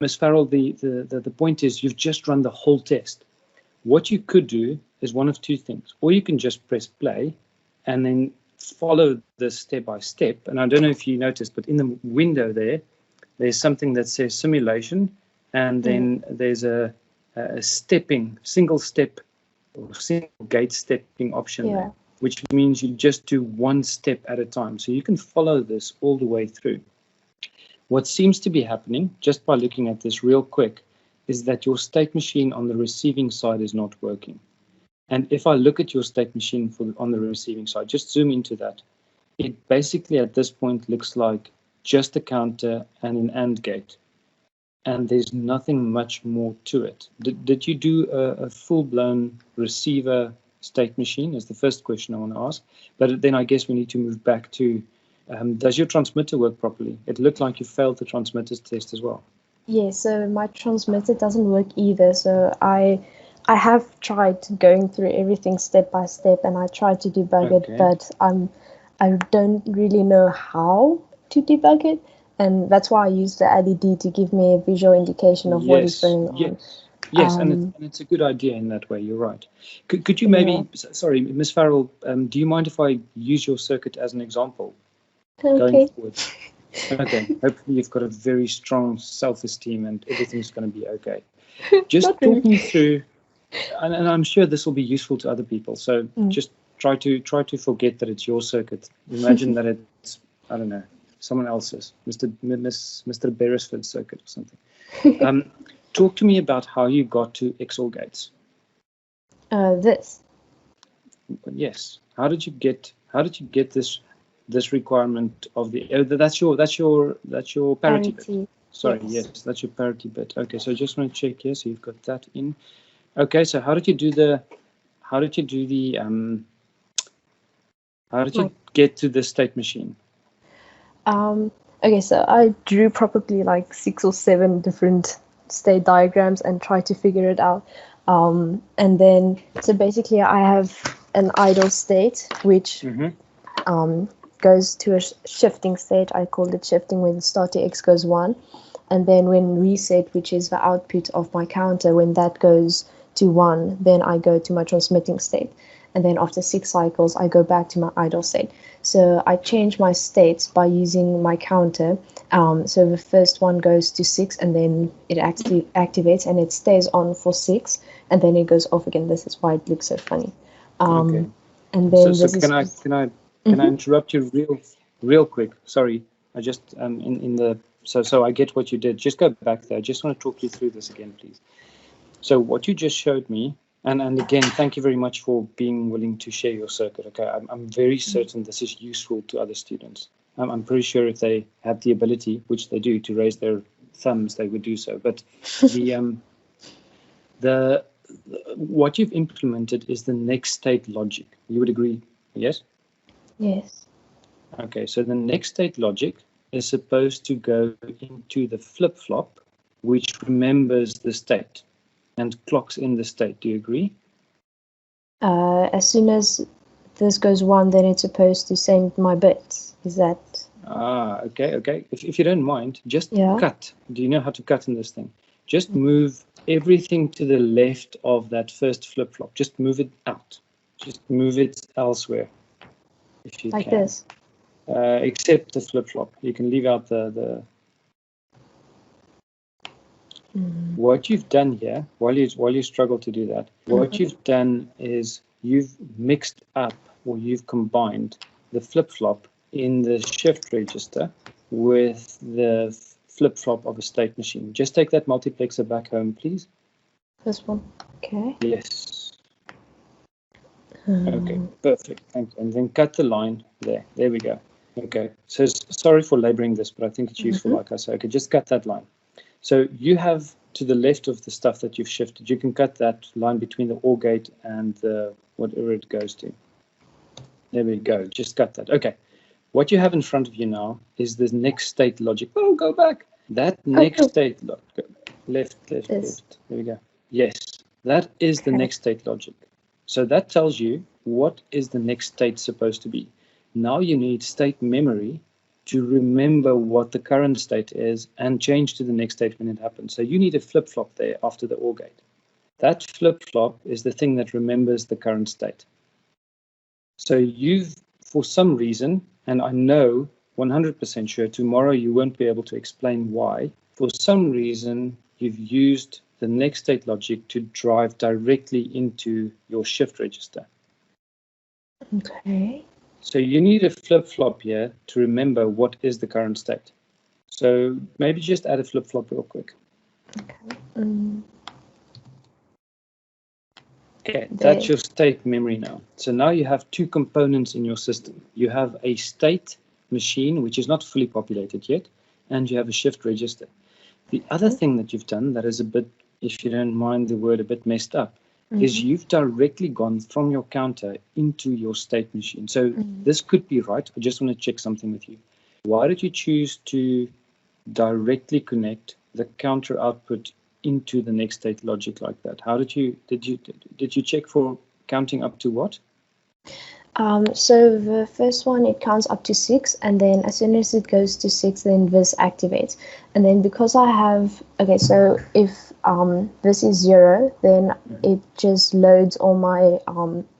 Ms. Farrell, the point is you've just run the whole test. What you could do is one of two things. Or you can just press play and then follow this step by step. And I don't know if you noticed, but in the window there's something that says simulation, and then there's a single step or single gate stepping option there, which means you just do one step at a time. So you can follow this all the way through. What seems to be happening, just by looking at this real quick, is that your state machine on the receiving side is not working. And if I look at your state machine on the receiving side, just zoom into that, it basically at this point looks like just a counter and an AND gate. And there's nothing much more to it. Did you do a full-blown receiver state machine is the first question I want to ask. But then I guess we need to move back to, does your transmitter work properly? It looked like you failed the transmitters test as well. Yeah, so my transmitter doesn't work either. So I have tried going through everything step by step, and I tried to debug it, but I don't really know how to debug it, and that's why I use the LED to give me a visual indication of what is going on. Yes, and it's a good idea in that way. You're right. Could you maybe, sorry, Ms. Farrell, do you mind if I use your circuit as an example? Going forward? Okay, hopefully you've got a very strong self-esteem and everything's going to be okay. Just talk me through, and I'm sure this will be useful to other people, so just try to forget that it's your circuit. Imagine that it's, I don't know, someone else's, Mr. Beresford's circuit or something. Talk to me about how you got to XOR gates. This. Yes. How did you get this requirement of the that's your parity bit. Sorry, yes, that's your parity bit. Okay, so I just want to check here. So you've got that in. Okay, so how did you get to the state machine? Okay, so I drew probably like 6 or 7 different state diagrams and tried to figure it out. And then, so basically I have an idle state, which goes to a shifting state. I called it shifting when start to X goes 1. And then when reset, which is the output of my counter, when that goes to 1, then I go to my transmitting state. And then after 6 cycles, I go back to my idle state. So I change my states by using my counter. So the first one goes to 6, and then it activates, and it stays on for 6, and then it goes off again. This is why it looks so funny. Okay. And then so can I interrupt you real quick? Sorry, I just so I get what you did. Just go back there. I just want to talk you through this again, please. So what you just showed me, and again, thank you very much for being willing to share your circuit. Okay, I'm very certain this is useful to other students. I'm pretty sure if they had the ability, which they do, to raise their thumbs, they would do so. But what you've implemented is the next state logic. You would agree, yes? Yes. Okay, so the next state logic is supposed to go into the flip-flop, which remembers the state and clocks in the state. Do you agree? As soon as this goes 1, then it's supposed to send my bits. Is that? Okay. If you don't mind, just cut. Do you know how to cut in this thing? Just move everything to the left of that first flip-flop. Just move it out. Just move it elsewhere, if you like can. This? Except the flip-flop. You can leave out the What you've done here, while you struggle to do that, what you've done is you've mixed up, or you've combined the flip-flop in the shift register with the flip-flop of a state machine. Just take that multiplexer back home, please. This one. Okay. Yes. Okay, perfect. Thank you. And then cut the line there. There we go. Okay. So sorry for laboring this, but I think it's useful, like I say. Okay, just cut that line. So you have to the left of the stuff that you've shifted, you can cut that line between the OR gate and the whatever it goes to. There we go. Just cut that. Okay. What you have in front of you now is the next state logic. Oh, go back. That next state logic. Left. There we go. Yes, that is the next state logic. So that tells you what is the next state supposed to be. Now you need state memory to remember what the current state is and change to the next state when it happens. So you need a flip-flop there after the OR gate. That flip-flop is the thing that remembers the current state. So you've, for some reason, and I know 100% sure tomorrow you won't be able to explain why, for some reason you've used the next state logic to drive directly into your shift register. Okay. So you need a flip-flop here to remember what is the current state. So maybe just add a flip-flop real quick. Okay. Okay, that's your state memory now. So now you have two components in your system. You have a state machine, which is not fully populated yet, and you have a shift register. The other thing that you've done that is a bit, if you don't mind the word, a bit messed up, is you've directly gone from your counter into your state machine. So this could be right. I just want to check something with you. Why did you choose to directly connect the counter output into the next state logic like that? How did you check for counting up to what? So the first one, it counts up to 6, and then as soon as it goes to 6, then this activates. And then because I have, okay, so if this is 0, then it just loads all my,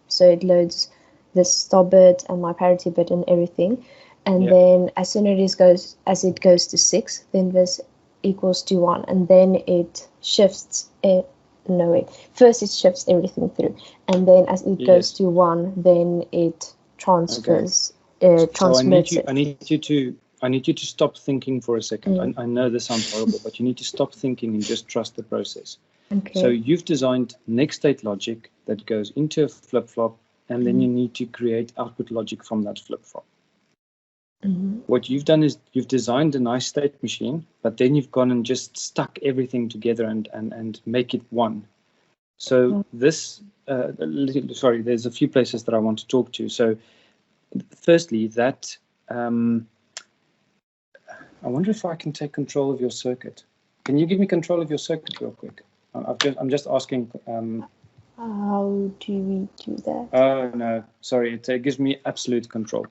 so it loads the stop bit and my parity bit and everything. And then as soon as it goes to 6, then this equals to 1, and then it shifts it. No, wait. First it shifts everything through, and then as it goes to 1, then it transfers. Transmits so I need you to stop thinking for a second. I know this sounds horrible, but you need to stop thinking and just trust the process. Okay. So you've designed next state logic that goes into a flip-flop, and then you need to create output logic from that flip-flop. What you've done is you've designed a nice state machine, but then you've gone and just stuck everything together and make it one. So this, sorry, there's a few places that I want to talk to. So firstly, that, I wonder if I can take control of your circuit. Can you give me control of your circuit real quick? I'm just asking. How do we do that? Oh, no, sorry, it gives me absolute control.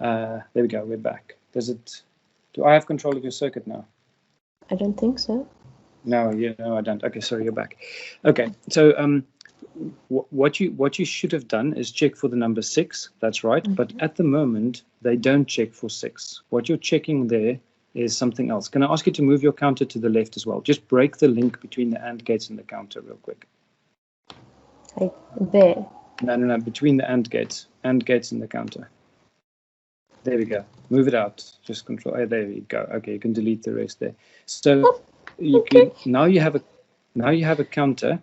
There we go, we're back. Do I have control of your circuit now? I don't think so. No, I don't. Okay, sorry, you're back. Okay, so what you should have done is check for the number 6, that's right, but at the moment, they don't check for 6. What you're checking there is something else. Can I ask you to move your counter to the left as well? Just break the link between the AND gates and the counter real quick. Like there? No, between the AND gates and the counter. There we go. Move it out. Just control. Oh, there you go. Okay, you can delete the rest there. So now you have a counter,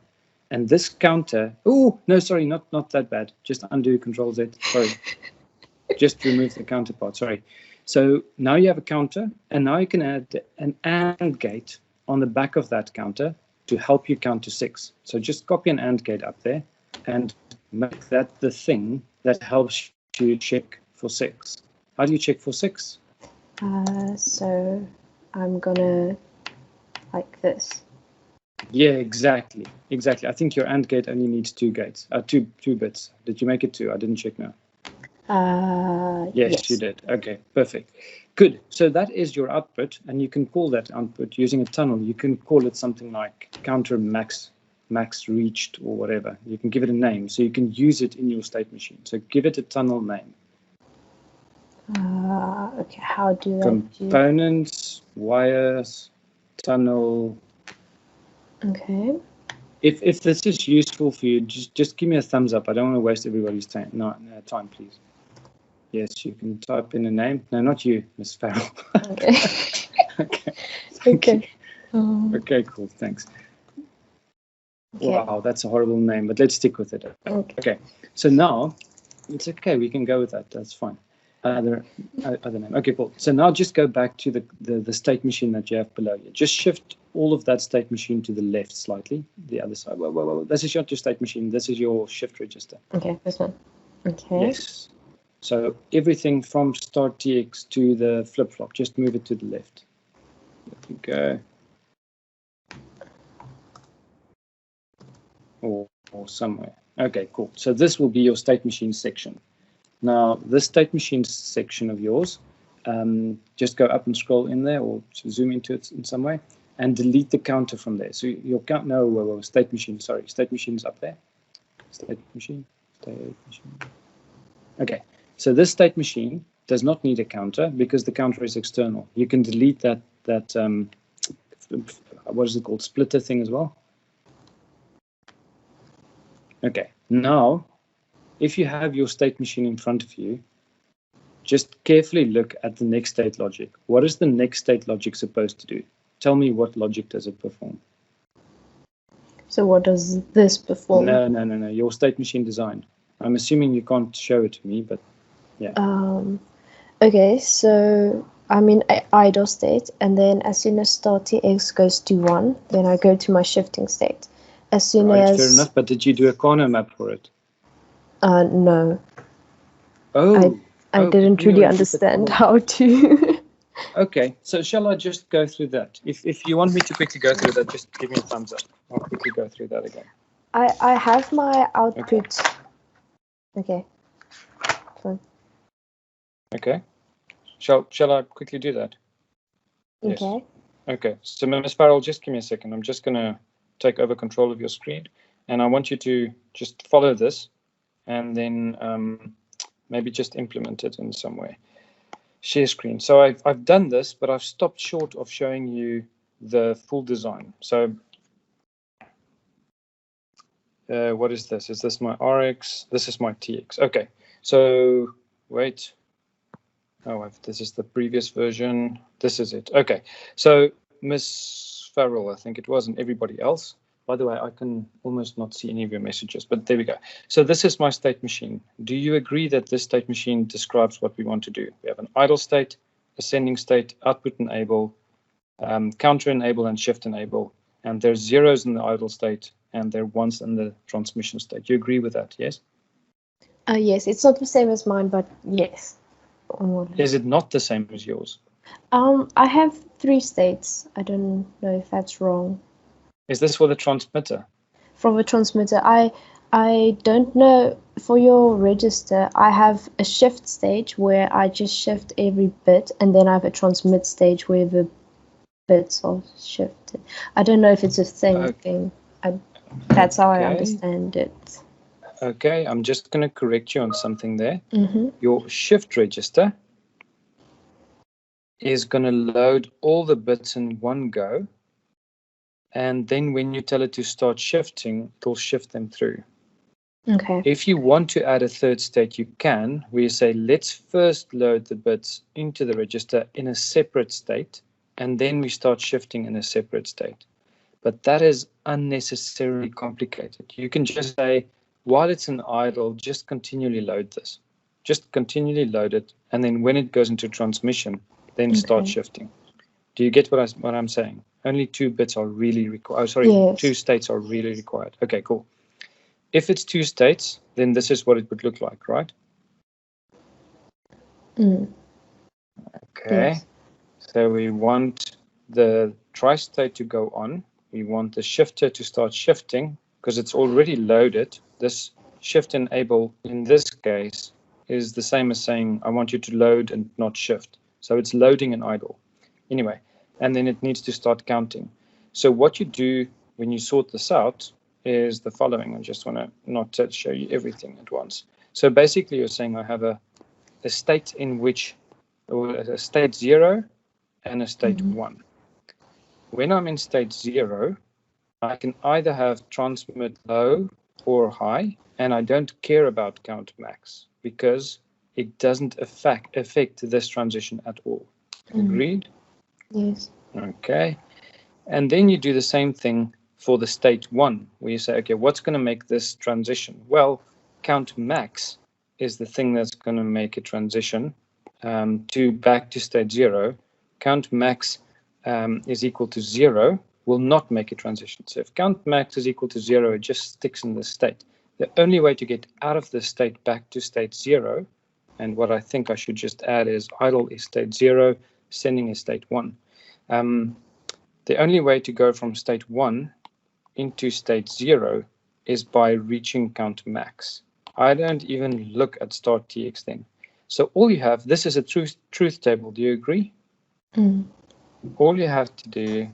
and this counter. Oh no, sorry, not that bad. Just undo Control Z. Sorry, just remove the counter part. Sorry. So now you have a counter, and now you can add an AND gate on the back of that counter to help you count to 6. So just copy an AND gate up there, and make that the thing that helps you check for 6. How do you check for 6? So I'm gonna like this. Yeah, exactly. I think your AND gate only needs 2 gates, two bits. Did you make it 2? I didn't check now. Yes, you did. Okay, perfect. Good. So that is your output, and you can call that output using a tunnel. You can call it something like counter max reached or whatever. You can give it a name, so you can use it in your state machine. So give it a tunnel name. Okay, how do I Components, wires, tunnel. Okay. If this is useful for you, just give me a thumbs up. I don't want to waste everybody's time. No, time, please. Yes, you can type in a name. No, not you, Miss Farrell. Okay. Okay. Okay. Okay, cool. Thanks. Okay. Wow, that's a horrible name, but let's stick with it. Okay. So now it's okay. We can go with that. That's fine. Other name. Okay, cool. So now just go back to the state machine that you have below you. Just shift all of that state machine to the left slightly, the other side. Well, this is not your state machine. This is your shift register. Okay, this one. Okay. Yes. So everything from start TX to the flip-flop, just move it to the left. There we go. Or somewhere. Okay, cool. So this will be your state machine section. Now, this state machine section of yours, just go up and scroll in there, or zoom into it in some way, and delete the counter from there. So your count, no, state machine, sorry, state machine's up there. State machine. Okay, so this state machine does not need a counter because the counter is external. You can delete that what is it called, splitter thing as well. Okay, now if you have your state machine in front of you, just carefully look at the next state logic. What is the next state logic supposed to do? Tell me, what logic does it perform? So what does this perform? No. Your state machine design. I'm assuming you can't show it to me, but yeah. Okay, so I'm in idle state, and then as soon as start TX goes to 1, then I go to my shifting state. As soon as... Fair enough, but did you do a Kano map for it? No. Oh. I didn't really understand how to. Okay, so shall I just go through that? If you want me to quickly go through that, just give me a thumbs up. I'll quickly go through that again. I have my output. Okay. Fine. Okay. Shall I quickly do that? Yes. Okay. Okay, so Ms. Farrell, just give me a second. I'm just going to take over control of your screen, and I want you to just follow this, and then maybe just implement it in some way. Share screen. So I've done this, but I've stopped short of showing you the full design. So what is this? Is this my RX? This is my TX. Okay, so wait. Oh, this is the previous version. This is it. Okay, so Miss Farrell, I think it was, and everybody else. By the way, I can almost not see any of your messages, but there we go. So this is my state machine. Do you agree that this state machine describes what we want to do? We have an idle state, ascending state, output enable, counter enable, and shift enable. And there's zeros in the idle state, and there are ones in the transmission state. You agree with that, yes? Yes, it's not the same as mine, but yes. Is it not the same as yours? I have 3 states. I don't know if that's wrong. Is this for the transmitter? From a transmitter. I don't know. For your register, I have a shift stage where I just shift every bit, and then I have a transmit stage where the bits are shifted. I don't know if it's the same thing. That's how I understand it. Okay, I'm just going to correct you on something there. Mm-hmm. Your shift register is going to load all the bits in one go. And then when you tell it to start shifting, it'll shift them through. Okay. If you want to add a third state, you can, where you say, let's first load the bits into the register in a separate state, and then we start shifting in a separate state. But that is unnecessarily complicated. You can just say, while it's in idle, just continually load this. Just continually load it, and then when it goes into transmission, then start shifting. Do you get what I'm saying? Only 2 bits are really required. Oh, sorry, yes. 2 states are really required. Okay, cool. If it's 2 states, then this is what it would look like, right? Mm. Okay. Yes. So we want the tri-state to go on. We want the shifter to start shifting because it's already loaded. This shift enable, in this case, is the same as saying, I want you to load and not shift. So it's loading and idle. Anyway, and then it needs to start counting. So what you do when you sort this out is the following. I just want to not show you everything at once. So basically you're saying I have a state in which, or a state 0 and a state 1. When I'm in state 0, I can either have transmit low or high, and I don't care about count max because it doesn't affect this transition at all. Agreed? Yes. Okay. And then you do the same thing for the state 1, where you say, okay, what's going to make this transition? Well, count max is the thing that's going to make a transition back to state 0. Count max is equal to 0 will not make a transition. So if count max is equal to 0, it just sticks in this state. The only way to get out of this state back to state 0, and what I think I should just add is idle is state 0, sending is state 1. The only way to go from state 1 into state 0 is by reaching count max. I don't even look at start TX then. So all you have, this is a truth table. Do you agree? Mm. All you have to do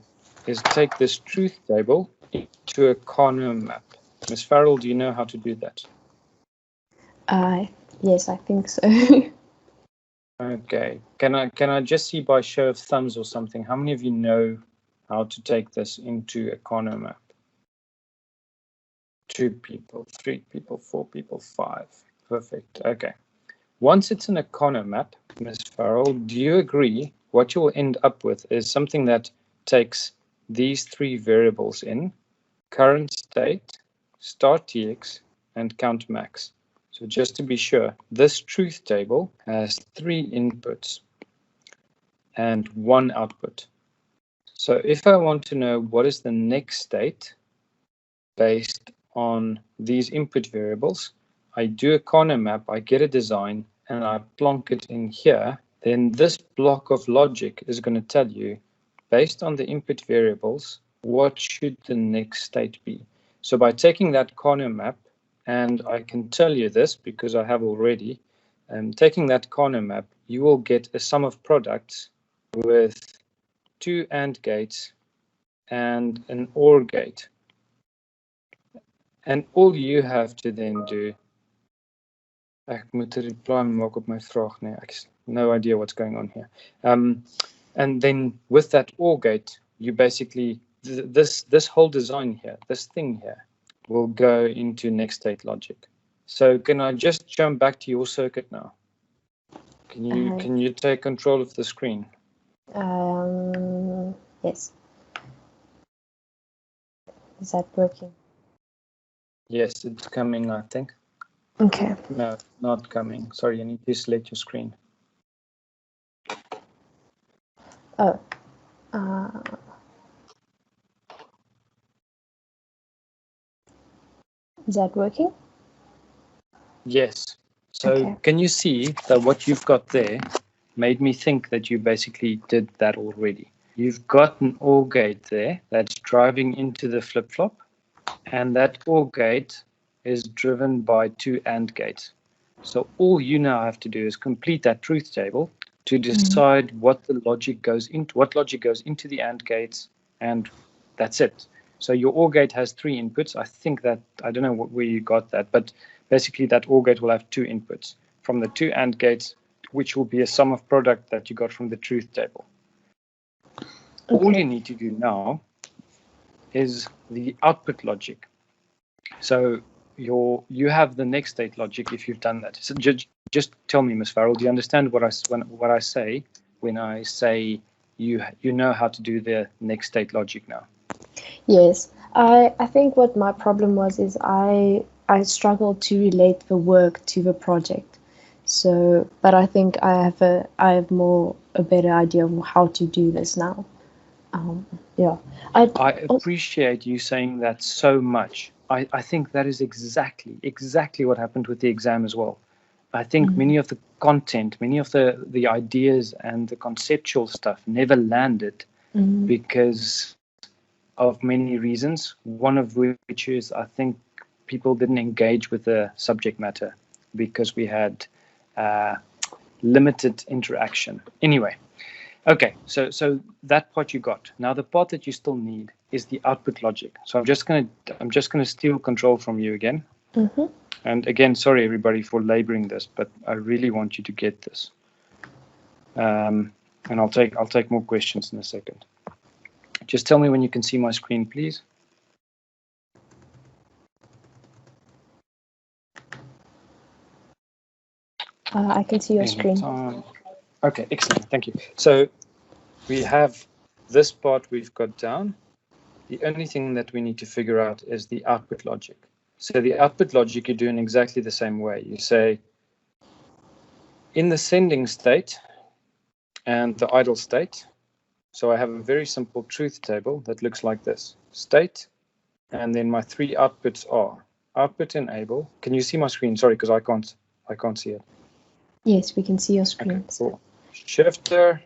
is take this truth table into a corner map. Ms. Farrell, do you know how to do that? Yes, I think so. Okay. Can I just see by show of thumbs or something, how many of you know how to take this into a corner map? 2 people, 3 people, 4 people, 5. Perfect. Okay. Once it's in a corner map, Ms. Farrell, do you agree what you'll end up with is something that takes these 3 variables in: current state, start TX, and count max. So just to be sure, this truth table has 3 inputs and 1 output. So if I want to know what is the next state based on these input variables, I do a corner map, I get a design, and I plonk it in here. Then this block of logic is going to tell you, based on the input variables, what should the next state be. So by taking that corner map, and I can tell you this because I have already, taking that corner map, you will get a sum of products with 2 AND gates and an OR gate. And all you have to then do, ek moet 'n reply maak op my vraag nee, ek no idea what's going on here. And then with that OR gate, you basically this whole design here, this thing here, will go into next state logic. So can I just jump back to your circuit now? Can you take control of the screen? Yes. Is that working? Yes, it's coming, I think. Okay. No, not coming. Sorry, you need to select your screen. Oh. Is that working? Yes. So okay. Can you see that what you've got there made me think that you basically did that already? You've got an OR gate there that's driving into the flip-flop, and that OR gate is driven by 2 AND gates. So all you now have to do is complete that truth table to decide what logic goes into the AND gates, and that's it. So your OR gate has 3 inputs. I think that, I don't know where you got that, but basically that OR gate will have 2 inputs from the 2 AND gates, which will be a sum of product that you got from the truth table. Okay. All you need to do now is the output logic. So you have the next state logic if you've done that. So just tell me, Ms. Farrell, do you understand what I say when I say you know how to do the next state logic now? Yes, I think what my problem was is I struggled to relate the work to the project. So, but I think I have a better idea of how to do this now. Yeah, I appreciate you saying that so much. I think that is exactly what happened with the exam as well. I think many of the content, many of the ideas and the conceptual stuff never landed because of many reasons. One of which is I think people didn't engage with the subject matter because we had limited interaction. Anyway. Okay, so that part you got. Now the part that you still need is the output logic. So I'm just gonna steal control from you again. And again, sorry everybody for laboring this, but I really want you to get this. And I'll take more questions in a second. Just tell me when you can see my screen, please. I can see your screen. Okay, excellent. Thank you. So we have this part we've got down. The only thing that we need to figure out is the output logic. So the output logic you do in exactly the same way. You say, in the sending state and the idle state. So I have a very simple truth table that looks like this. State, and then my 3 outputs are output enable. Can you see my screen? Sorry, because I can't see it. Yes, we can see your screen. Okay, cool. Shifter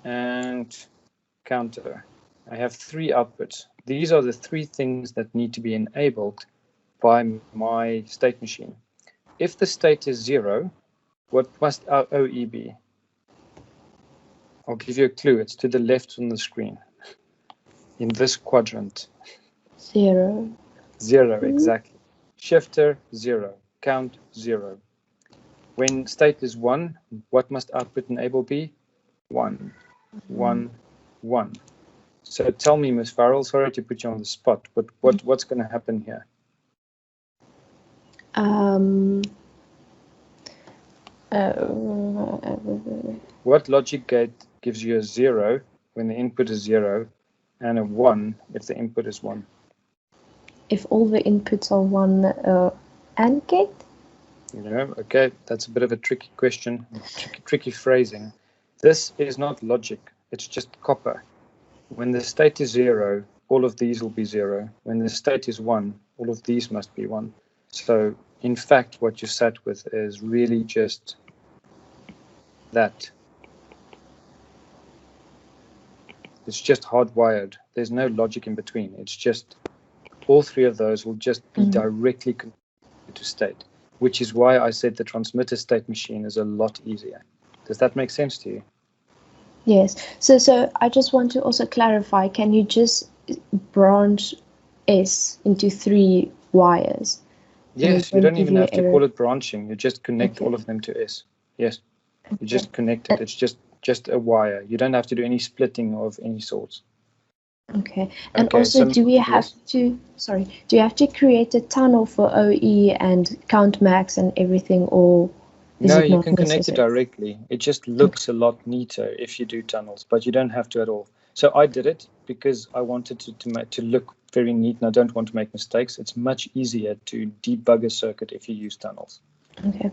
and counter. I have 3 outputs. These are the 3 things that need to be enabled by my state machine. If the state is 0, What must our OE be? I'll give you a clue. It's to the left on the screen. In this quadrant. 0. 0, exactly. Shifter, 0. Count, 0. When state is 1, what must output enable be? 1, 1, 1. So tell me, Ms. Farrell, sorry to put you on the spot, but what's going to happen here? What logic gate gives you a 0 when the input is 0 and a 1 if the input is 1? If all the inputs are 1 AND gate? Yeah, okay, that's a bit of a tricky question, tricky phrasing. This is not logic, it's just copper. When the state is 0, all of these will be 0. When the state is 1, all of these must be 1. So, in fact, what you sat with is really just that. It's just hardwired. There's no logic in between. It's just all three of those will just be directly connected to state, which is why I said the transmitter state machine is a lot easier. Does that make sense to you? Yes. So I just want to also clarify, can you just branch S into 3 wires? Yes, you don't even have to call it branching. You just connect all of them to S. Yes, you just connect it. It's just a wire. You don't have to do any splitting of any sorts. Okay. And also, do we have to create a tunnel for OE and count max and everything, or no, you can connect it directly. It just looks a lot neater if you do tunnels, but you don't have to at all. So I did it because I wanted to look very neat, and I don't want to make mistakes. It's much easier to debug a circuit if you use tunnels. Okay.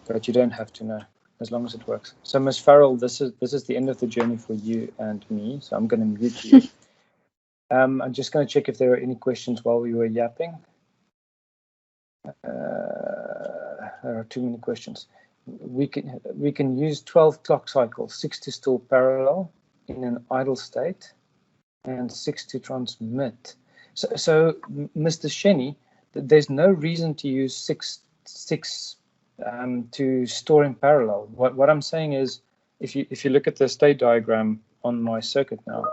But you don't have to know, as long as it works. So Ms. Farrell, this is the end of the journey for you and me. So I'm going to mute you. I'm just going to check if there are any questions while we were yapping. There are too many questions. We can use 12 clock cycles, 6 to store parallel in an idle state, and 6 to transmit. So Mr. Shenny, there's no reason to use 6 to store in parallel. What I'm saying is, if you look at the state diagram on my circuit now,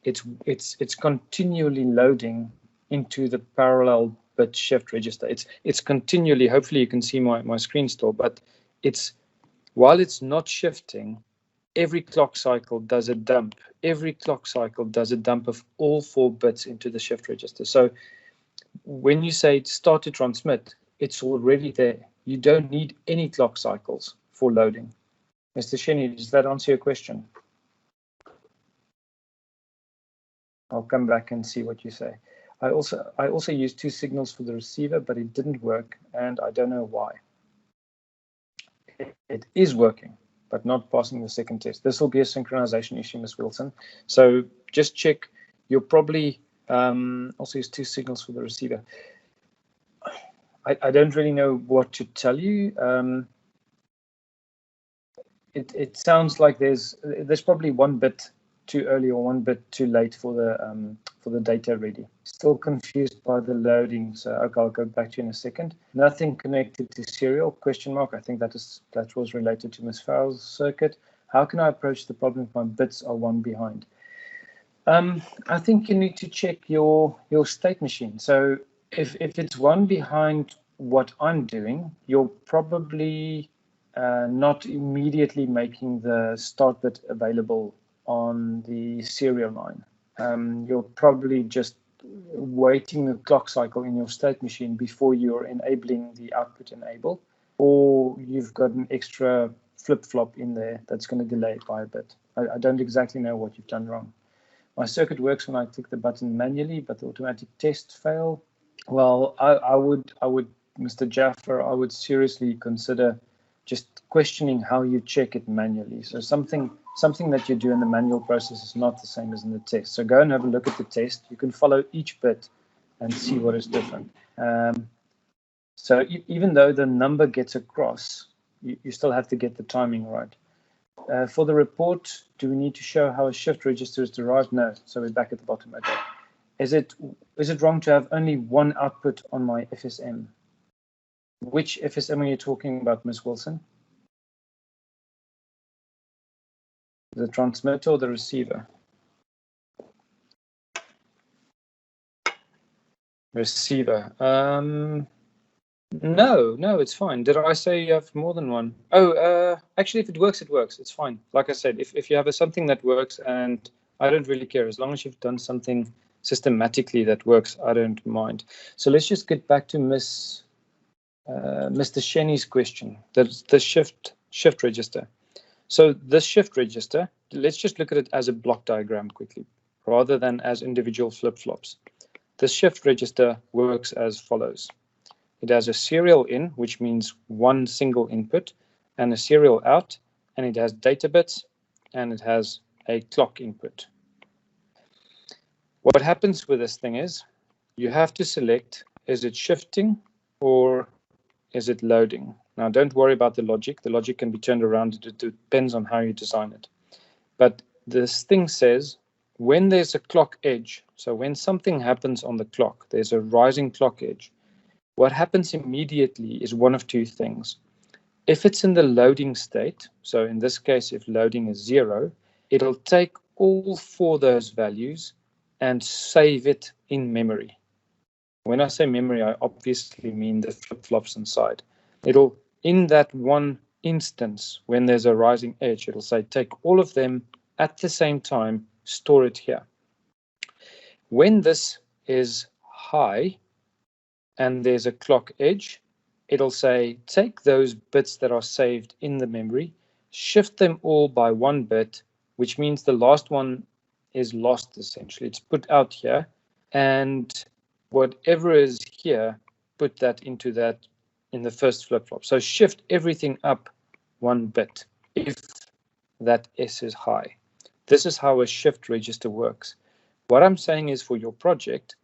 it's continually loading into the parallel bit shift register. It's continually. Hopefully you can see my screen still, but while it's not shifting, every clock cycle does a dump. Every clock cycle does a dump of all 4 bits into the shift register. So when you say start to transmit, it's already there. You don't need any clock cycles for loading. Mr. Shenny, does that answer your question? I'll come back and see what you say. I also used 2 signals for the receiver, but it didn't work, and I don't know why. It is working, but not passing the second test. This will be a synchronization issue, Ms. Wilson. So just check. You'll probably also use 2 signals for the receiver. I don't really know what to tell you. It sounds like there's probably 1 bit too early or 1 bit too late for the data ready. Still confused by the loading, so okay, I'll go back to you in a second. Nothing connected to serial, question mark. I think that was related to Ms. Farrell's circuit. How can I approach the problem if my bits are 1 behind? I think you need to check your state machine. So if it's 1 behind what I'm doing, you're probably not immediately making the start bit available on the serial line. You're probably just waiting the clock cycle in your state machine before you're enabling the output enable, or you've got an extra flip-flop in there that's going to delay it by a bit. I don't exactly know what you've done wrong. My circuit works when I click the button manually, but the automatic test fail. Well, I would, Mr. Jaffer, I would seriously consider just questioning how you check it manually. So something that you do in the manual process is not the same as in the test. So go and have a look at the test. You can follow each bit and see what is different. So even though the number gets across, you still have to get the timing right. For the report, do we need to show how a shift register is derived? No. So we're back at the bottom. Okay. Is it wrong to have only 1 output on my FSM? Which FSM are you talking about, Ms. Wilson? The transmitter or the receiver? Receiver. No, it's fine. Did I say you have more than one? Oh, actually, if it works, it works. It's fine. Like I said, if you have something that works, and I don't really care, as long as you've done something systematically that works, I don't mind. So let's just get back to Mr. Shenny's question, the shift register. So this shift register, let's just look at it as a block diagram quickly, rather than as individual flip-flops. The shift register works as follows. It has a serial in, which means one single input, and a serial out, and it has data bits, and it has a clock input. What happens with this thing is you have to select, is it shifting or is it loading? Now, don't worry about the logic. The logic can be turned around. It depends on how you design it. But this thing says, when there's a clock edge, so when something happens on the clock, there's a rising clock edge, what happens immediately is one of two things. If it's in the loading state, so in this case, if loading is 0, it'll take all 4 of those values and save it in memory. When I say memory, I obviously mean the flip-flops inside. It'll, in that one instance, when there's a rising edge, it'll say, take all of them at the same time, store it here. When this is high and there's a clock edge, it'll say, take those bits that are saved in the memory, shift them all by 1 bit, which means the last one is lost, essentially. It's put out here, and whatever is here, put that into that in the first flip-flop. So shift everything up 1 bit if that S is high. This is how a shift register works. What I'm saying is, for your project,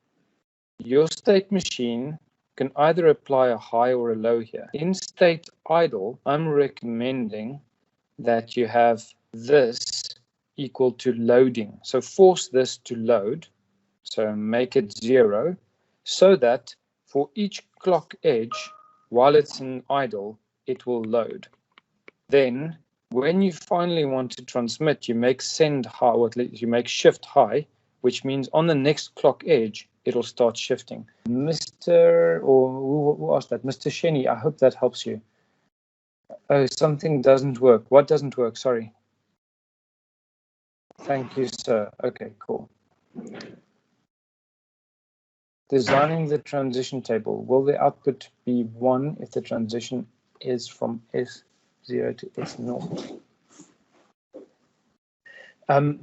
your state machine can either apply a high or a low here. In state idle, I'm recommending that you have this equal to loading. So force this to load. So make it 0, so that for each clock edge, while it's in idle, it will load. Then, when you finally want to transmit, you make send high, or at least you make shift high, which means on the next clock edge, it'll start shifting. Mr. or who asked that? Mr. Shenny, I hope that helps you. Oh, something doesn't work. What doesn't work? Sorry. Thank you, sir. Okay, cool. Designing the transition table. Will the output be 1 if the transition is from S0 to S0?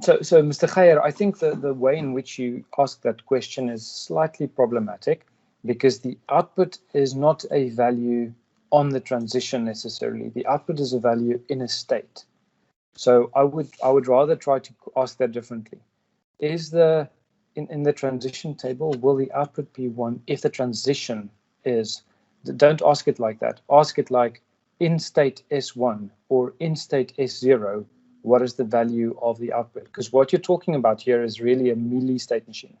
So Mr. Khayer, I think the way in which you ask that question is slightly problematic, because the output is not a value on the transition necessarily. The output is a value in a state. So I would rather try to ask that differently. Is the in the transition table, will the output be 1 if the transition is? Don't ask it like that. Ask it like, in state S1 or in state S0, what is the value of the output? Because what you're talking about here is really a mealy state machine,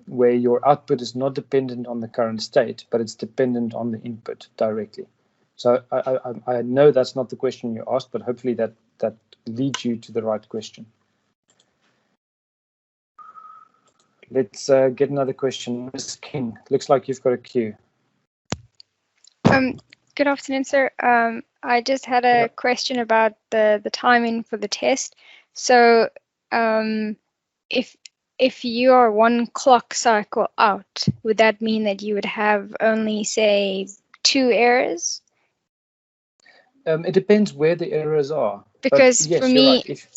where your output is not dependent on the current state, but it's dependent on the input directly. So I know that's not the question you asked, but hopefully that leads you to the right question. Let's get another question. Ms. King, looks like you've got a queue. Good afternoon, sir. I just had a question about the timing for the test. So if you are 1 clock cycle out, would that mean that you would have only, say, 2 errors? It depends where the errors are. Because yes,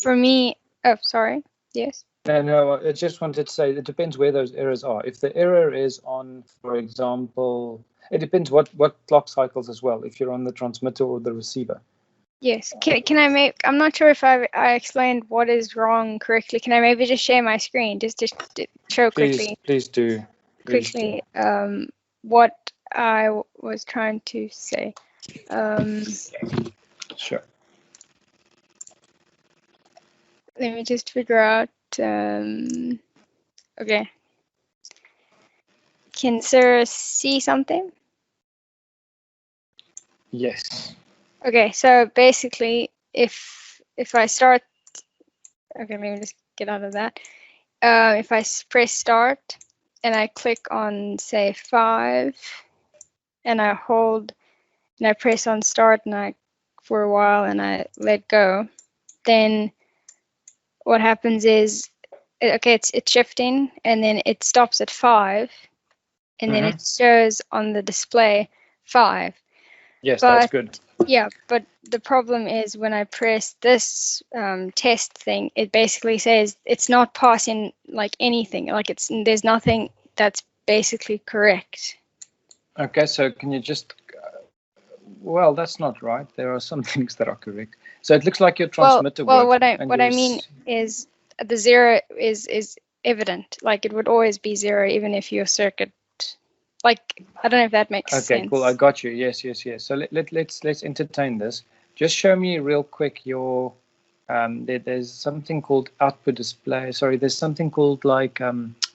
for me, oh, sorry, yes. No, I just wanted to say it depends where those errors are. If the error is on, for example, it depends what clock cycles as well, if you're on the transmitter or the receiver. Yes. Can I make, I'm not sure if I explained what is wrong correctly. Can I maybe just share my screen just to show quickly? Please do. Quickly, what I was trying to say. Sure. Let me just figure out. Okay. Can Sarah see something? Yes. Okay, so basically, if I start Okay, let me just get out of that. If I press start and I click on, say, 5, and I hold and I press on start and I for a while and I let go, then what happens is, okay, it's shifting and then it stops at 5, and then it shows on the display 5. Yes, But, that's good. Yeah, but the problem is when I press this test thing, it basically says it's not passing like anything. Like there's nothing that's basically correct. Okay, so can you just? Well, that's not right. There are some things that are correct. So it looks like your transmitter Well, works. what I mean is the 0 is evident. Like it would always be 0 even if your circuit. Like I don't know if that makes sense. Okay, cool. I got you. Yes. So let's entertain this. Just show me real quick your. There's something called output display. Sorry, there's something called like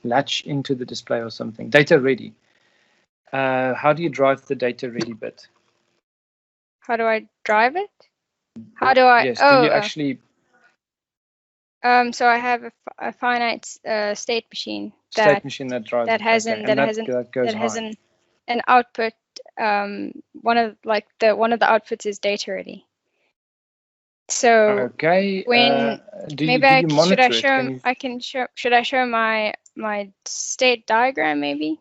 latch into the display or something. Data ready. How do you drive the data ready bit? How do I drive it? How do I? Yes. Do you actually? So I have a finite state machine State machine that drives that has an output. One of the outputs is data ready. So okay, when should I show my state diagram maybe,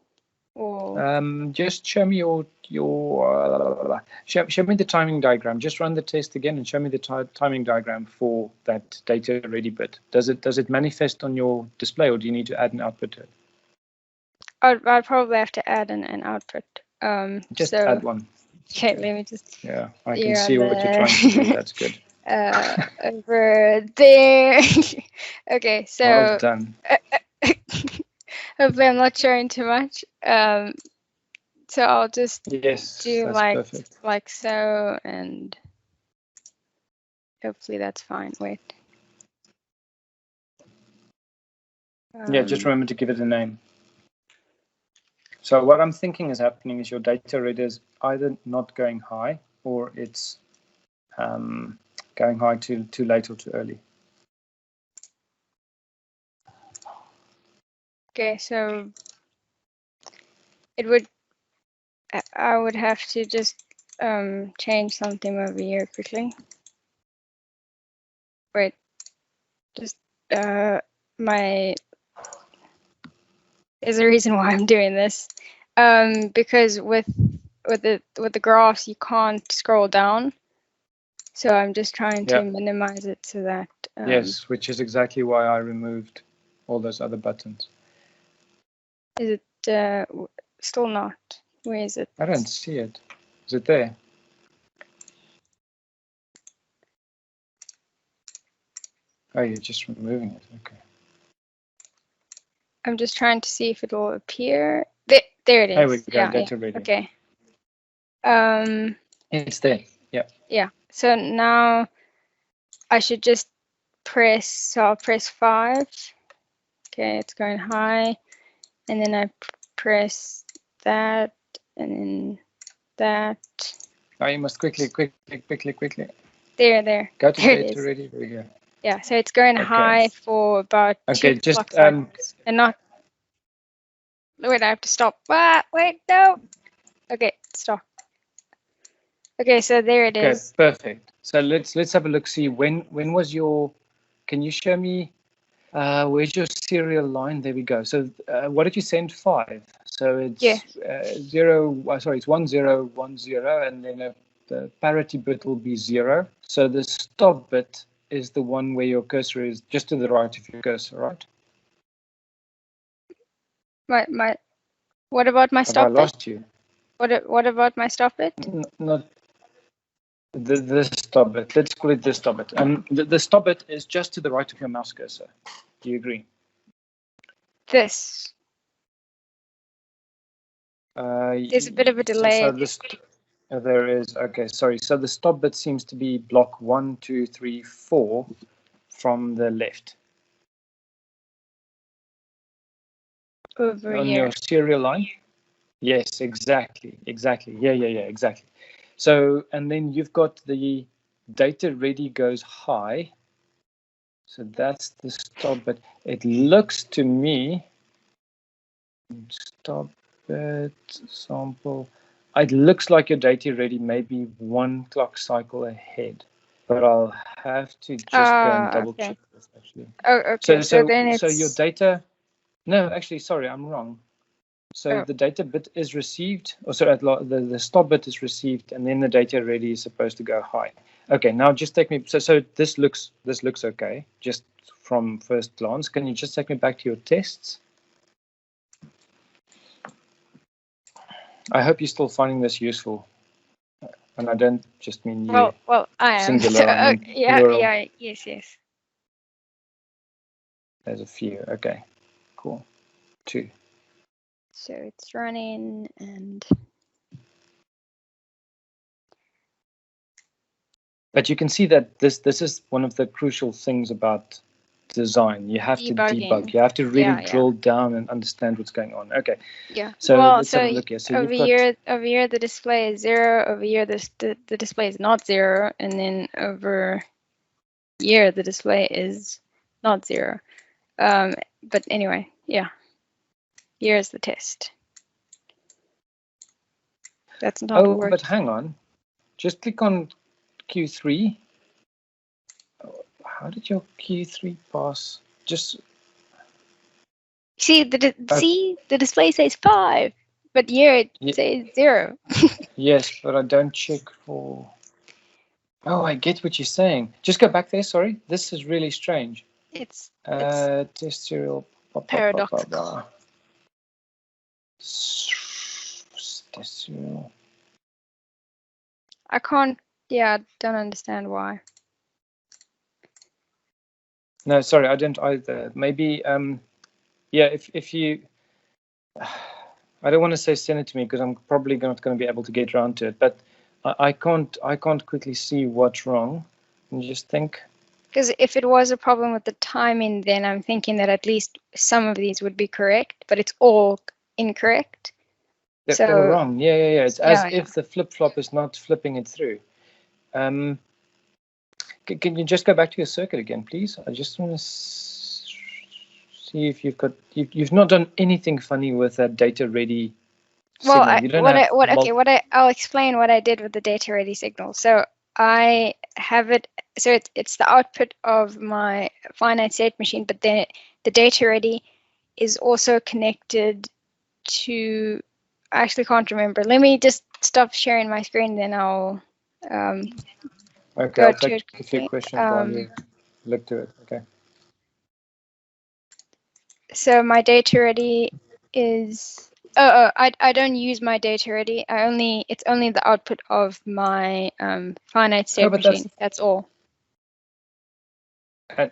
or just show me your show me the timing diagram. Just run the test again and show me the timing diagram for that data ready bit. Does it manifest on your display, or do you need to add an output to it? I'd probably have to add an output. Just add one. Okay, let me just. Yeah, I can see what you're trying to do. That's good. Over there. Okay, so. Well done. Hopefully, I'm not showing too much. So I'll just do like so, and hopefully that's fine. Wait. Yeah, just remember to give it a name. So what I'm thinking is happening is your data ready is either not going high, or it's going high too late or too early. Okay, so I would have to just change something over here quickly. Wait, just there's a reason why I'm doing this. Because with the graphs you can't scroll down. So I'm just trying to minimize it so that. Yes, which is exactly why I removed all those other buttons. Is it still not? Where is it? I don't see it. Is it there? Oh, you're just removing it. Okay. I'm just trying to see if it will appear. There it is. There we go. Data ready. Okay. It's there. Yeah. Yeah. So now I should just press. So I'll press 5. Okay, it's going high, and then I press that, and then that. Oh, you must quickly. There. Go to data ready. There we go. Yeah, so it's going high for about 2 just and not. Wait, I have to stop. Wait, no. Okay, stop. Okay, so there it is. Okay, perfect. So let's have a look. See when was your? Can you show me? Where's your serial line? There we go. So what did you send? 5. So it's 0. Sorry, it's 1 0 1 0, and then the parity bit will be 0. So the stop bit is the one where your cursor is just to the right of your cursor, right? What about my stop bit? I lost you. What about my stop bit? Not the stop bit. Let's call it the stop bit. The stop bit is just to the right of your mouse cursor. Do you agree? This. There's a bit of a delay. There is. Okay, sorry. So the stop bit seems to be block 1, 2, 3, 4 from the left. Over on here. Your serial line. Yes, exactly. Yeah, exactly. So, and then you've got the data ready goes high So that's the stop bit. It looks to me, stop bit, sample. It looks like your data ready maybe 1 clock cycle ahead, but I'll have to just go and double check this actually. Oh, okay. So then it's... So your data, no, actually, sorry, I'm wrong. So the data bit is received, or sorry, the stop bit is received, and then the data ready is supposed to go high. Okay, now just take me. So this looks okay, just from first glance. Can you just take me back to your tests? I hope you're still finding this useful, and I don't just mean you. Well, I am. Singular, I mean plural. Yes. There's a few. Okay, cool. 2. So it's running and. But you can see that this is one of the crucial things about design. You have to debug. You have to really drill down and understand what's going on. Okay. Yeah. So let's have a look here. So over here the display is 0. Over here the display is not 0, and then over here the display is not 0. But anyway, yeah. Here's the test. That's not working. But hang on. Just click on Q3. How did your Q3 pass? Just see the display says 5, but here it says 0. Yes, but I don't check for. Oh, I get what you're saying. Just go back there. Sorry, this is really strange. It's test serial. Paradoxical. Test serial. I can't. Yeah, I don't understand why. No, sorry, I don't either. Maybe, yeah, if you, I don't want to say send it to me because I'm probably not going to be able to get around to it. But I can't quickly see what's wrong. And just think. Because if it was a problem with the timing, then I'm thinking that at least some of these would be correct, but it's all incorrect. They're all wrong. Yeah. It's as if the flip-flop is not flipping it through. Can you just go back to your circuit again, please? I just want to see if you've not done anything funny with that data ready signal. I'll explain what I did with the data ready signal. So I have it. So it's the output of my finite state machine, but then the data ready is also connected to. I actually can't remember. Let me just stop sharing my screen, then I'll. Okay, I'll take a few questions while you look to it. Okay. So my data ready is. I don't use my data ready. It's only the output of my finite state machine. That's all. I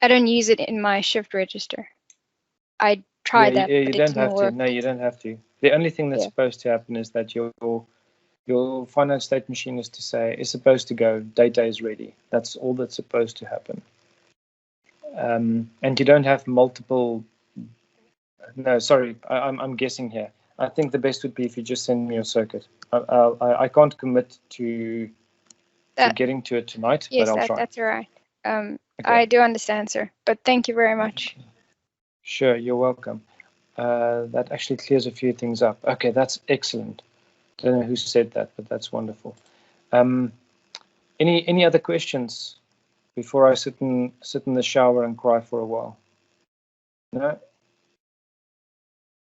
don't use it in my shift register. I tried that. Yeah, you don't have to. No, you don't have to. The only thing that's supposed to happen is that your finite state machine is supposed to go, data is ready. That's all that's supposed to happen. And you don't have multiple. No, sorry, I'm guessing here. I think the best would be if you just send me your circuit. I can't commit to getting to it tonight, but I'll try. That's all right. Okay. I do understand, sir, but thank you very much. Sure, you're welcome. That actually clears a few things up. Okay, that's excellent. I don't know who said that, but that's wonderful. Any other questions before I sit in the shower and cry for a while? No?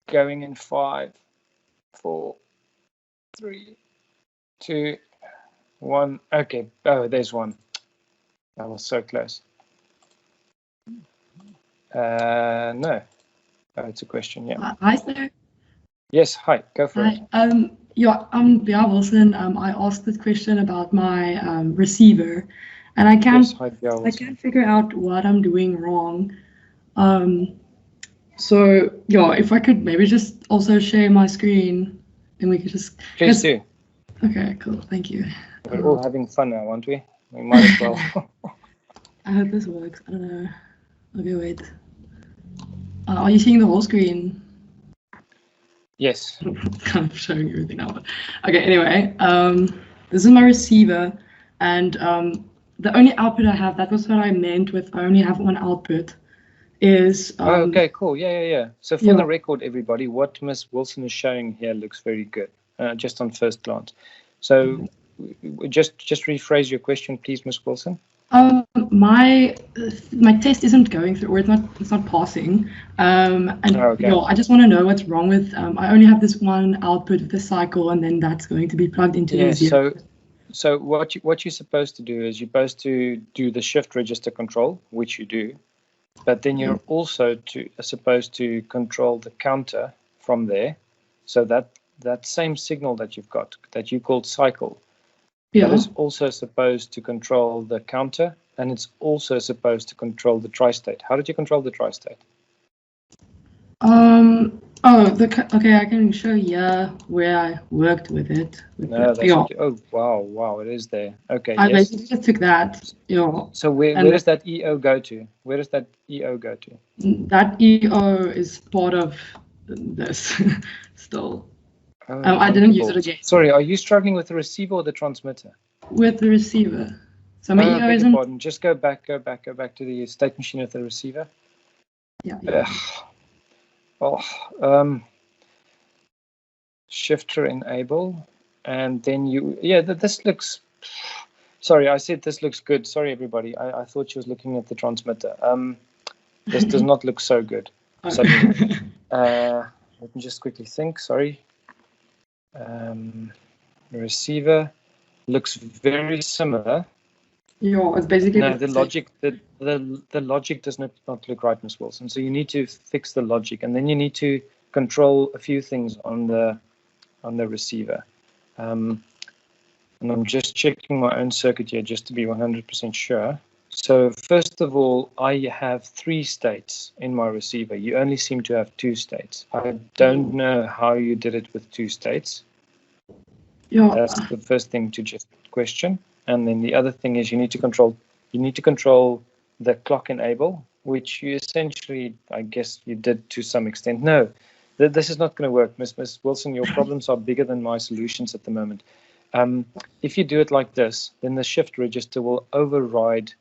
Going in 5, 4, 3, 2, 1. Okay. Oh, there's one. That was so close. No. Oh, it's a question. Yeah. Hi, sir. Yes. Hi. Go for it. Yeah, I'm Bia Wilson. I asked this question about my receiver, and I can't figure out what I'm doing wrong. So yeah, if I could maybe just also share my screen, and we could just. Please do. Okay, cool. Thank you. We're all having fun now, aren't we? We might as well. I hope this works. I don't know. Okay, wait. Are you seeing the whole screen? Yes. Kind of showing everything now. But okay, anyway, this is my receiver, and the only output I have, that was what I meant with I only have one output, is... okay, cool. Yeah. So for the record, everybody, what Miss Wilson is showing here looks very good, just on first glance. So just rephrase your question, please, Miss Wilson. My test isn't going through, or it's not passing. And I just want to know what's wrong with. I only have this one output with the cycle, and then that's going to be plugged into the zero. So what you're supposed to do is you're supposed to do the shift register control, which you do, but then you're also supposed to control the counter from there, so that same signal that you've got that you called cycle. That is also supposed to control the counter, and it's also supposed to control the tri-state. How did you control the tri-state? Okay, I can show you where I worked with it. Oh, wow, it is there. Okay, I basically just took that. So where does that EO go to? Where does that EO go to? That EO is part of this still. I didn't use it again. Sorry, are you struggling with the receiver or the transmitter? With the receiver. So my EO isn't... Pardon. Just go back to the state machine of the receiver. Yeah. Shifter enable, and then this looks... Sorry, I said this looks good. Sorry, everybody. I thought she was looking at the transmitter. This does not look so good. Suddenly. Let me just quickly think. Sorry. The receiver looks very similar. It's basically the logic. The logic does not look right, Miss Wilson. So you need to fix the logic, and then you need to control a few things on the receiver. And I'm just checking my own circuit here just to be 100% sure. So first of all, I have 3 states in my receiver. You only seem to have 2 states. I don't know how you did it with 2 states. That's the first thing to just question. And then the other thing is you need to control the clock enable, which you essentially, I guess, you did to some extent. No, this is not going to work, Miss Wilson. Your problems are bigger than my solutions at the moment. If you do it like this, then the shift register will override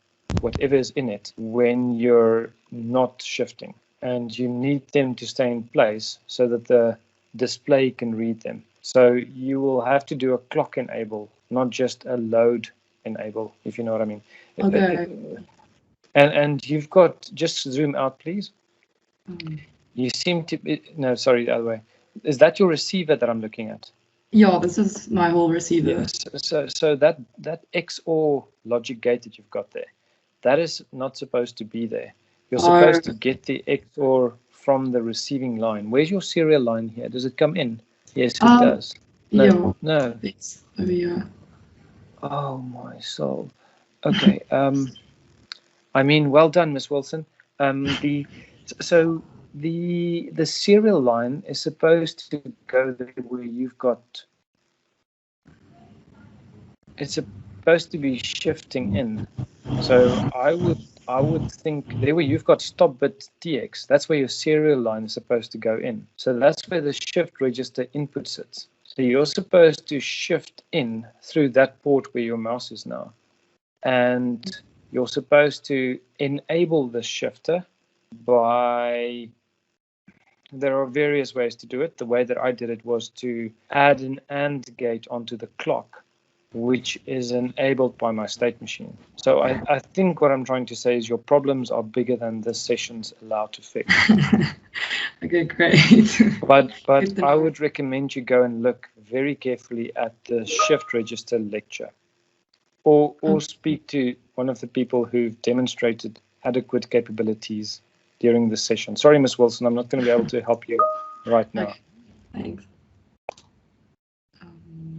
whatever is in it when you're not shifting, and you need them to stay in place so that the display can read them. So you will have to do a clock enable, not just a load enable, if you know what I mean. Okay. And you've got, just zoom out, please. You seem to be, no, sorry, the other way. Is that your receiver that I'm looking at? Yeah, this is my whole receiver. Yes. So that XOR logic gate that you've got there, that is not supposed to be there. You're supposed to get the XOR from the receiving line. Where's your serial line here? Does it come in? Yes, it does. No. It's over here. Oh my soul. Okay. I mean, well done, Miss Wilson. The serial line is supposed to go there where you've got. It's supposed to be shifting in. So I would think there where you've got stop bit TX, that's where your serial line is supposed to go in. So that's where the shift register input sits. So you're supposed to shift in through that port where your mouse is now. And you're supposed to enable the shifter by, there are various ways to do it. The way that I did it was to add an AND gate onto the clock, which is enabled by my state machine. So I think what I'm trying to say is your problems are bigger than this session's allowed to fix. Okay, great. But I would recommend you go and look very carefully at the shift register lecture, or speak to one of the people who've demonstrated adequate capabilities during this session. Sorry, Miss Wilson, I'm not going to be able to help you right now. Thanks.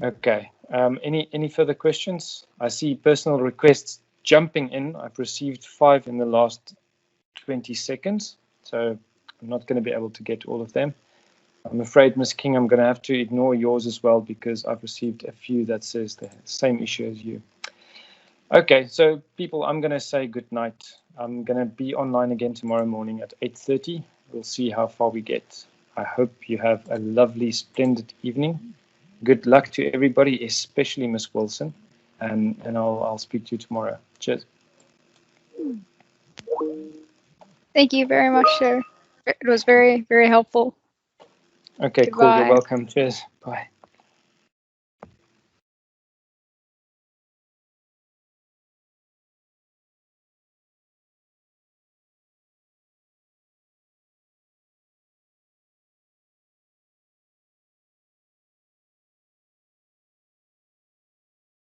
Okay. Any further questions? I see personal requests jumping in. I've received 5 in the last 20 seconds, so I'm not going to be able to get all of them. I'm afraid, Ms. King, I'm going to have to ignore yours as well because I've received a few that says the same issue as you. Okay, so people, I'm going to say good night. I'm going to be online again tomorrow morning at 8:30. We'll see how far we get. I hope you have a lovely, splendid evening. Good luck to everybody, especially Miss Wilson, and I'll speak to you tomorrow. Cheers. Thank you very much, sir. It was very, very helpful. Okay, Goodbye. cool. You're welcome. Cheers. Bye.